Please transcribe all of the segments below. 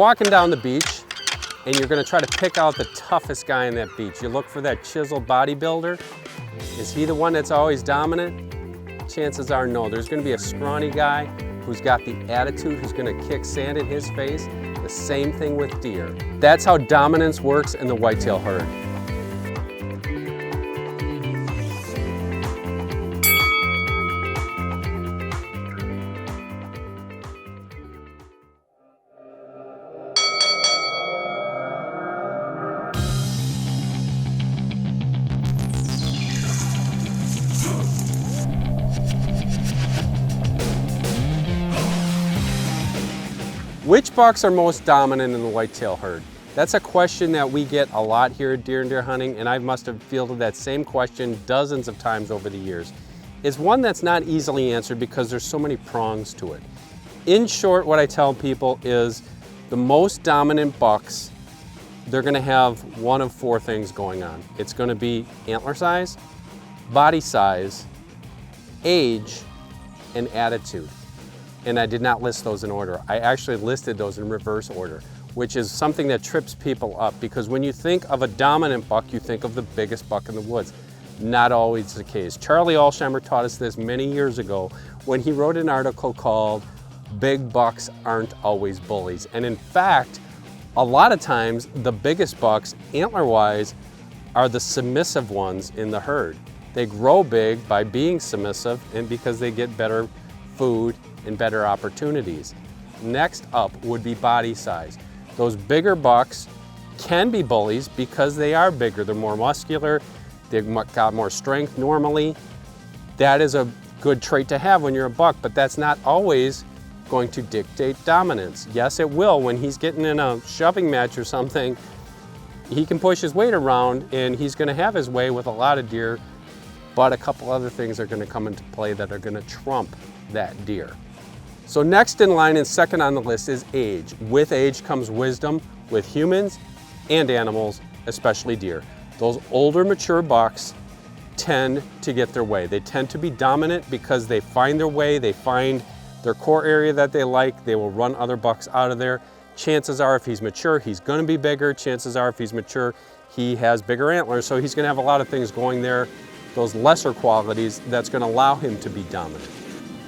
walking down the beach and you're gonna try to pick out the toughest guy on that beach, you look for that chiseled bodybuilder. Is he the one that's always dominant? Chances are no. There's gonna be a scrawny guy who's got the attitude, who's gonna kick sand in his face. The same thing with deer. That's how dominance works in the whitetail herd. Which bucks are most dominant in the whitetail herd? That's a question that we get a lot here at Deer and Deer Hunting, and I must have fielded that same question dozens of times over the years. It's one that's not easily answered because there's so many prongs to it. In short, what I tell people is the most dominant bucks, they're gonna have one of four things going on. It's gonna be antler size, body size, age, and attitude. And I did not list those in order. I actually listed those in reverse order, which is something that trips people up, because when you think of a dominant buck, you think of the biggest buck in the woods. Not always the case. Charlie Alsheimer taught us this many years ago when he wrote an article called "Big Bucks Aren't Always Bullies." And in fact, a lot of times the biggest bucks, antler-wise, are the submissive ones in the herd. They grow big by being submissive and because they get better food and better opportunities. Next up would be body size. Those bigger bucks can be bullies because they are bigger. They're more muscular, they've got more strength normally. That is a good trait to have when you're a buck, but that's not always going to dictate dominance. Yes, it will. When he's getting in a shoving match or something, he can push his weight around and he's gonna have his way with a lot of deer, but a couple other things are gonna come into play that are gonna trump that deer. So next in line and second on the list is age. With age comes wisdom with humans and animals, especially deer. Those older, mature bucks tend to get their way. They tend to be dominant because they find their way, they find their core area that they like, they will run other bucks out of there. Chances are if he's mature, he's gonna be bigger. Chances are if he's mature, he has bigger antlers, so he's gonna have a lot of things going there, those lesser qualities that's gonna allow him to be dominant.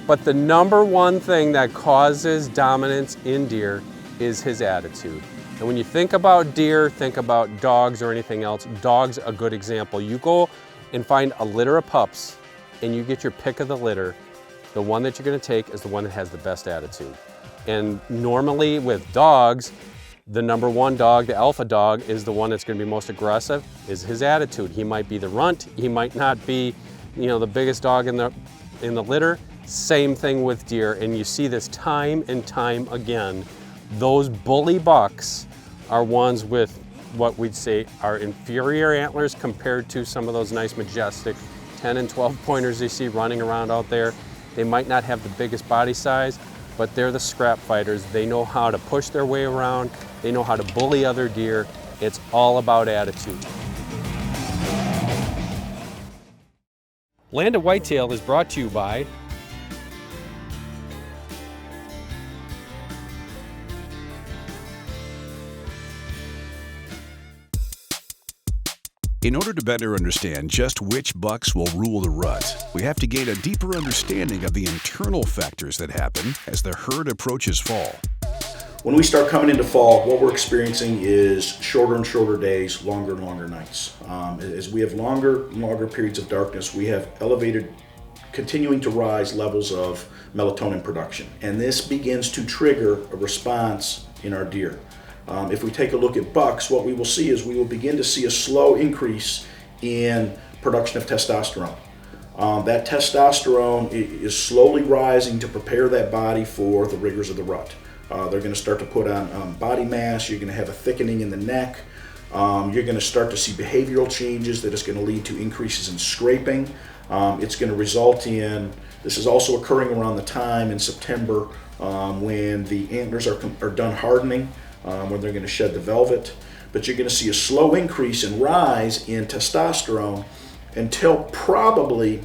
But the number one thing that causes dominance in deer is his attitude. And when you think about deer, think about dogs or anything else. Dogs, a good example. You go and find a litter of pups and you get your pick of the litter. The one that you're gonna take is the one that has the best attitude. And normally with dogs, the number one dog, the alpha dog, is the one that's gonna be most aggressive, is his attitude. He might be the runt, he might not be, the biggest dog in the litter. Same thing with deer, and you see this time and time again. Those bully bucks are ones with what we'd say are inferior antlers compared to some of those nice majestic 10 and 12 pointers you see running around out there. They might not have the biggest body size, but they're the scrap fighters. They know how to push their way around. They know how to bully other deer. It's all about attitude. Land of Whitetail is brought to you by In order to better understand just which bucks will rule the rut, we have to gain a deeper understanding of the internal factors that happen as the herd approaches fall. When we start coming into fall, what we're experiencing is shorter and shorter days, longer and longer nights. As we have longer and longer periods of darkness, we have elevated, continuing to rise levels of melatonin production. And this begins to trigger a response in our deer. If we take a look at bucks, what we will see is we will begin to see a slow increase in production of testosterone. That testosterone is slowly rising to prepare that body for the rigors of the rut. They're going to start to put on body mass. You're going to have a thickening in the neck. You're going to start to see behavioral changes that is going to lead to increases in scraping. It's going to result in, this is also occurring around the time in September when the antlers are done hardening. When they're going to shed the velvet, but you're going to see a slow increase and rise in testosterone until probably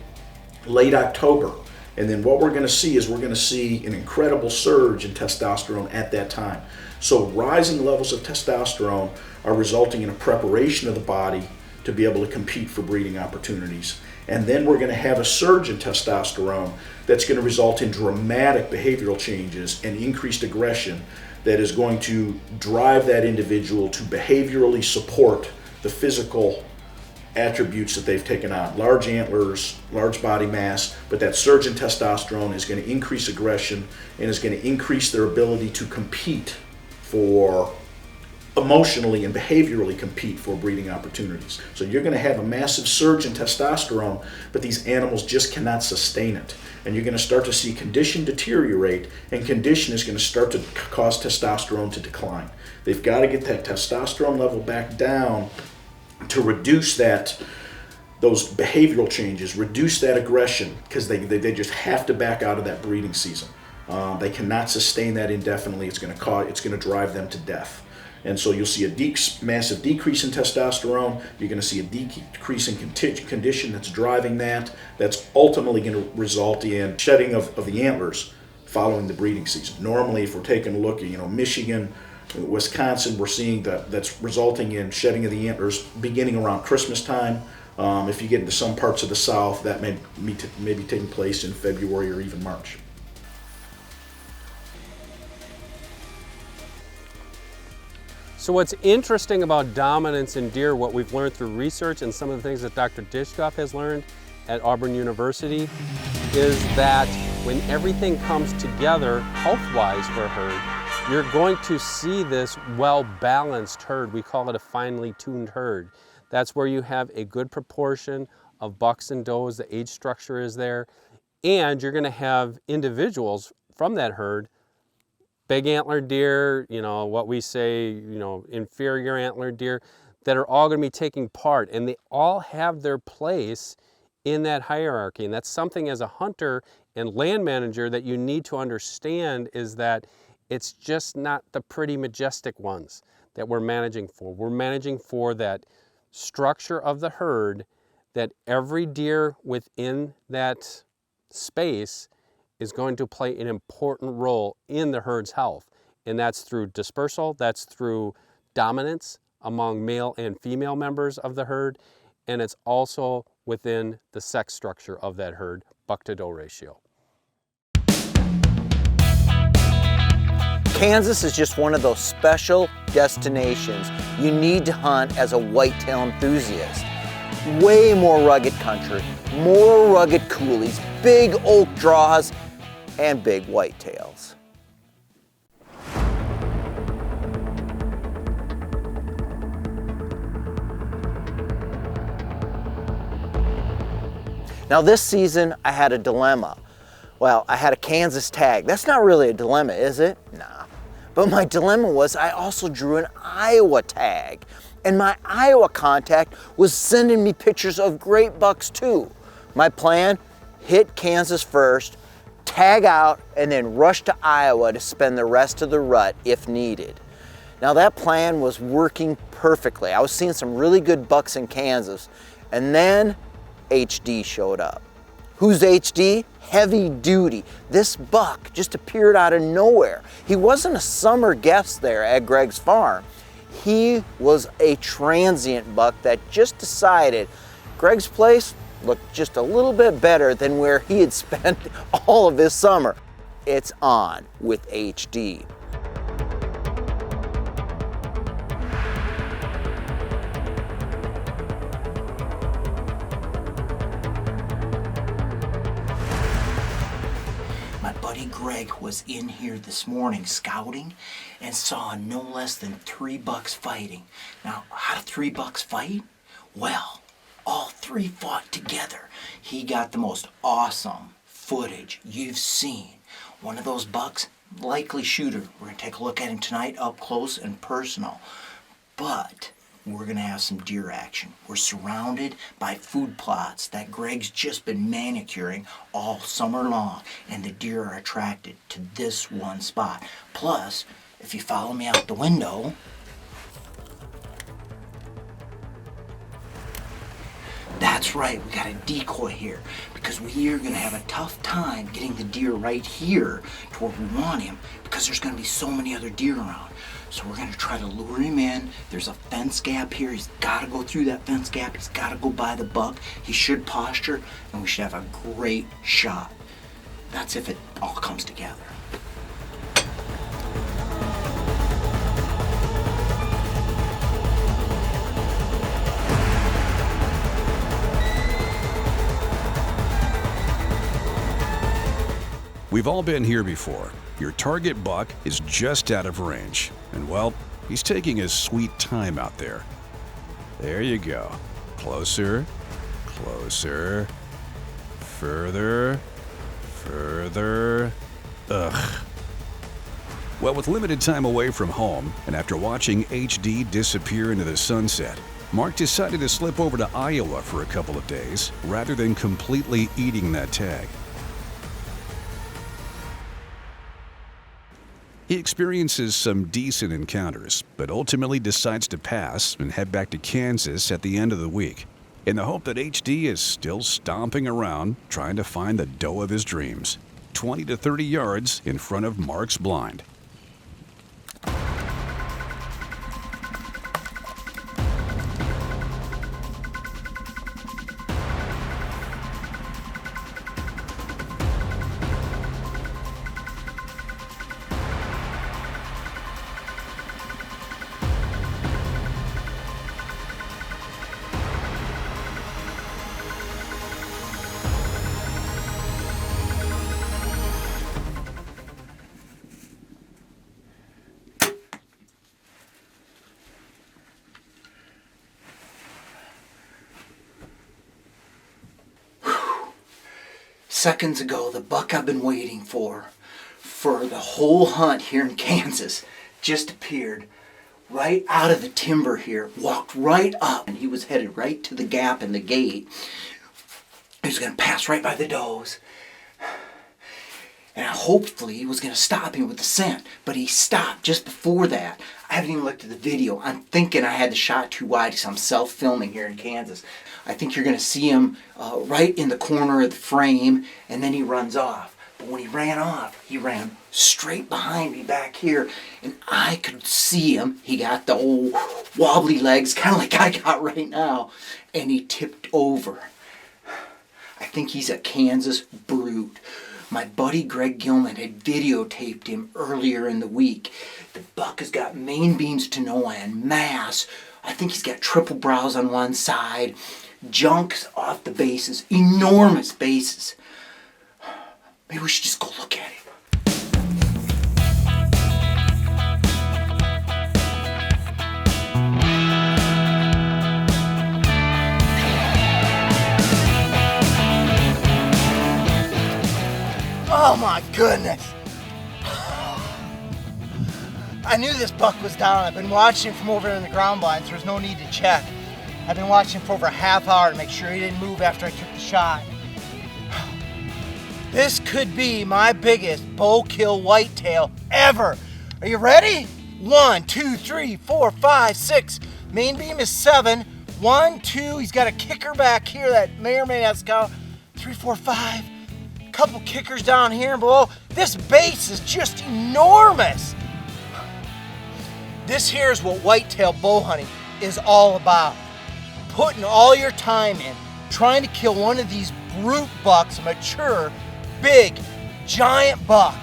late October. And then what we're going to see is we're going to see an incredible surge in testosterone at that time. So rising levels of testosterone are resulting in a preparation of the body to be able to compete for breeding opportunities. And then we're going to have a surge in testosterone that's going to result in dramatic behavioral changes and increased aggression that is going to drive that individual to behaviorally support the physical attributes that they've taken on. Large antlers, large body mass, but that surge in testosterone is going to increase aggression and is going to increase their ability to compete for, emotionally and behaviorally compete for breeding opportunities. So you're going to have a massive surge in testosterone, but these animals just cannot sustain it. And you're going to start to see condition deteriorate, and condition is going to start to cause testosterone to decline. They've got to get that testosterone level back down to reduce those behavioral changes, reduce that aggression, because they just have to back out of that breeding season. They cannot sustain that indefinitely. It's going to drive them to death. And so you'll see a massive decrease in testosterone. You're going to see a decrease in condition that's driving that. That's ultimately going to result in shedding of the antlers following the breeding season. Normally, if we're taking a look at Michigan, Wisconsin, we're seeing that's resulting in shedding of the antlers beginning around Christmas time. If you get into some parts of the South, that may be taking place in February or even March. So what's interesting about dominance in deer, what we've learned through research and some of the things that Dr. Dishkoff has learned at Auburn University, is that when everything comes together health-wise for a herd, you're going to see this well-balanced herd. We call it a finely tuned herd. That's where you have a good proportion of bucks and does, the age structure is there, and you're going to have individuals from that herd, big antler deer, what we say, inferior antler deer, that are all going to be taking part, and they all have their place in that hierarchy. And that's something as a hunter and land manager that you need to understand, is that it's just not the pretty majestic ones that we're managing for. We're managing for that structure of the herd, that every deer within that space is going to play an important role in the herd's health. And that's through dispersal, that's through dominance among male and female members of the herd, and it's also within the sex structure of that herd, buck to doe ratio. Kansas is just one of those special destinations you need to hunt as a whitetail enthusiast. Way more rugged country, more rugged coulees, big oak draws, and big whitetails. Now this season I had a dilemma. Well, I had a Kansas tag. That's not really a dilemma, is it? Nah. But my dilemma was I also drew an Iowa tag. And my Iowa contact was sending me pictures of great bucks too. My plan, hit Kansas first, tag out, and then rush to Iowa to spend the rest of the rut if needed. Now that plan was working perfectly. I was seeing some really good bucks in Kansas, and then HD showed up. Who's HD? Heavy duty. This buck just appeared out of nowhere. He wasn't a summer guest there at Greg's farm. He was a transient buck that just decided Greg's place looked just a little bit better than where he had spent all of his summer. It's on with HD. My buddy Greg was in here this morning scouting and saw no less than 3 bucks fighting. Now, how do 3 bucks fight? Well, all 3 fought together. He got the most awesome footage you've seen. One of those bucks, likely shooter. We're going to take a look at him tonight up close and personal. But we're going to have some deer action. We're surrounded by food plots that Greg's just been manicuring all summer long, and the deer are attracted to this one spot. Plus, if you follow me out the window, that's That's right, we got a decoy here because we are gonna have a tough time getting the deer right here to where we want him because there's gonna be so many other deer around. So we're gonna try to lure him in. There's a fence gap here. He's gotta go through that fence gap. He's gotta go by the buck. He should posture and we should have a great shot. That's if it all comes together. We've all been here before. Your target buck is just out of range, and well, he's taking his sweet time out there. There you go. Closer, closer, further, further. Ugh. Well, with limited time away from home, and after watching HD disappear into the sunset, Mark decided to slip over to Iowa for a couple of days, rather than completely eating that tag. He experiences some decent encounters, but ultimately decides to pass and head back to Kansas at the end of the week, in the hope that HD is still stomping around trying to find the doe of his dreams, 20 to 30 yards in front of Mark's blind. Seconds ago, the buck I've been waiting for the whole hunt here in Kansas just appeared right out of the timber here, walked right up, and he was headed right to the gap in the gate. He was going to pass right by the does, and hopefully he was going to stop him with the scent, but he stopped just before that. I haven't even looked at the video. I'm thinking I had the shot too wide because I'm self-filming here in Kansas. I think you're going to see him right in the corner of the frame, and then he runs off. But when he ran off, he ran straight behind me back here, and I could see him. He got the old wobbly legs, kind of like I got right now, and he tipped over. I think he's a Kansas brute. My buddy Greg Gilman had videotaped him earlier in the week. The buck has got main beams to no end, mass. I think he's got triple brows on one side, junks off the bases, enormous bases. Maybe we should just go look at him. Oh my goodness. I knew this buck was down. I've been watching him from over in the ground blind, so there's no need to check. I've been watching him for over a half hour to make sure he didn't move after I took the shot. This could be my biggest bow kill whitetail ever. Are you ready? 1, 2, 3, 4, 5, 6. Main beam is 7. 1, 2. He's got a kicker back here that may or may not count. 3, 4, 5. Couple kickers down here and below. This base is just enormous. This here is what whitetail bow hunting is all about. Putting all your time in, trying to kill one of these brute bucks, a mature, big, giant buck.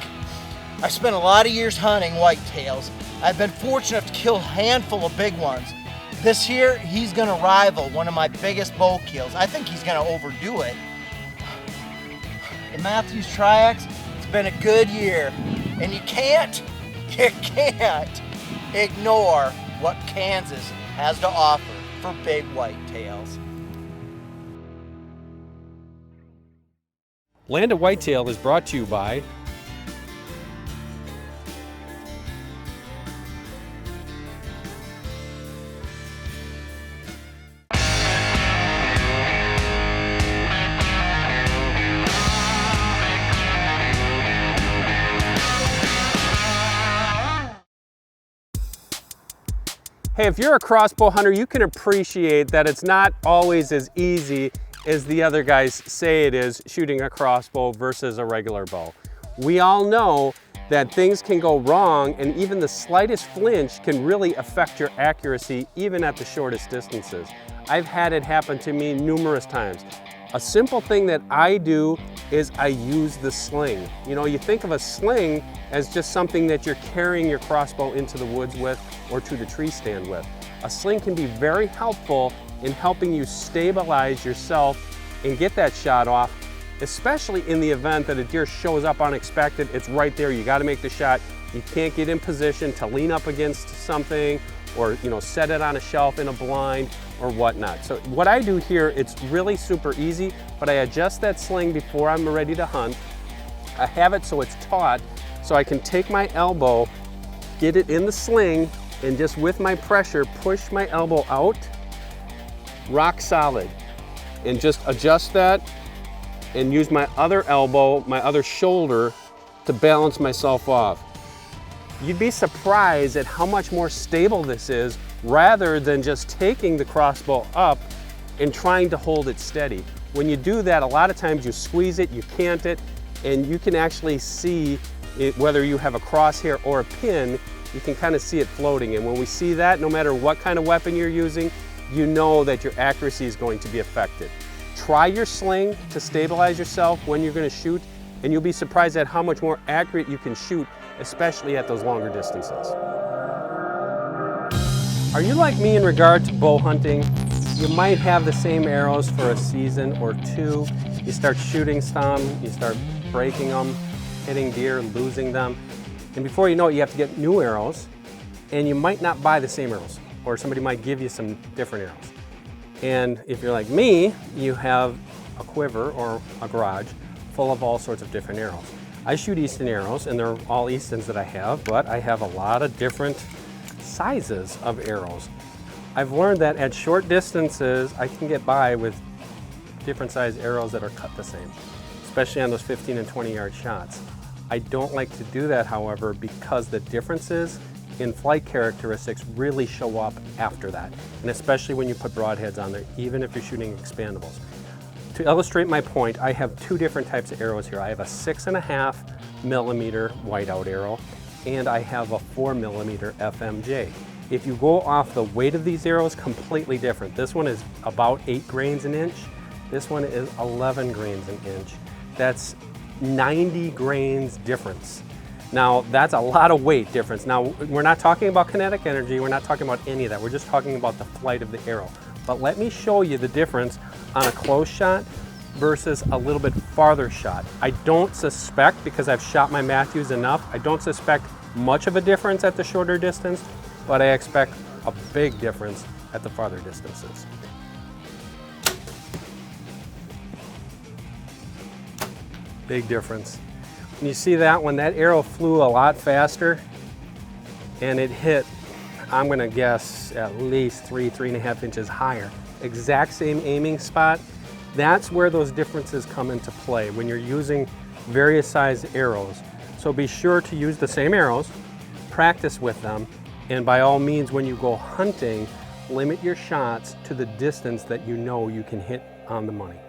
I spent a lot of years hunting whitetails. I've been fortunate enough to kill a handful of big ones. This here, he's gonna rival one of my biggest bow kills. I think he's gonna overdo it. The Matthews Tri-X, it's been a good year. And you can't ignore what Kansas has to offer for big whitetails. Land of Whitetail is brought to you by Hey, if you're a crossbow hunter, you can appreciate that it's not always as easy as the other guys say it is shooting a crossbow versus a regular bow. We all know that things can go wrong, and even the slightest flinch can really affect your accuracy even at the shortest distances. I've had it happen to me numerous times. A simple thing that I do is I use the sling. You know, you think of a sling as just something that you're carrying your crossbow into the woods with or to the tree stand with. A sling can be very helpful in helping you stabilize yourself and get that shot off, especially in the event that a deer shows up unexpected. It's right there, you gotta make the shot. You can't get in position to lean up against something or, you know, set it on a shelf in a blind or whatnot. So what I do here, it's really super easy, but I adjust that sling before I'm ready to hunt. I have it so it's taut, so I can take my elbow, get it in the sling, and just with my pressure, push my elbow out, rock solid, and just adjust that and use my other elbow, my other shoulder to balance myself off. You'd be surprised at how much more stable this is rather than just taking the crossbow up and trying to hold it steady. When you do that, a lot of times you squeeze it, you cant it, and you can actually see it, whether you have a crosshair or a pin, you can kind of see it floating. And when we see that, no matter what kind of weapon you're using, you know that your accuracy is going to be affected. Try your sling to stabilize yourself when you're going to shoot, and you'll be surprised at how much more accurate you can shoot, especially at those longer distances. Are you like me in regard to bow hunting? You might have the same arrows for a season or two. You start shooting some, you start breaking them, hitting deer, losing them. And before you know it, you have to get new arrows, and you might not buy the same arrows, or somebody might give you some different arrows. And if you're like me, you have a quiver or a garage full of all sorts of different arrows. I shoot Easton arrows, and they're all Eastons that I have, but I have a lot of different sizes of arrows. I've learned that at short distances, I can get by with different size arrows that are cut the same, especially on those 15 and 20 yard shots. I don't like to do that, however, because the differences in flight characteristics really show up after that, and especially when you put broadheads on there, even if you're shooting expandables. To illustrate my point, I have two different types of arrows here. I have a 6.5 millimeter whiteout arrow, and I have a 4 millimeter FMJ. If you go off the weight of these arrows, completely different. This one is about 8 grains an inch. This one is 11 grains an inch. That's 90 grains difference. Now, that's a lot of weight difference. Now, we're not talking about kinetic energy, we're not talking about any of that, we're just talking about the flight of the arrow. But let me show you the difference on a close shot versus a little bit farther shot. I don't suspect, because I've shot my Matthews enough, I don't suspect much of a difference at the shorter distance, but I expect a big difference at the farther distances. Big difference. And you see that when that arrow flew a lot faster and it hit, I'm gonna guess at least 3.5 inches higher. Exact same aiming spot. That's where those differences come into play when you're using various size arrows. So be sure to use the same arrows, practice with them, and by all means, when you go hunting, limit your shots to the distance that you know you can hit on the money.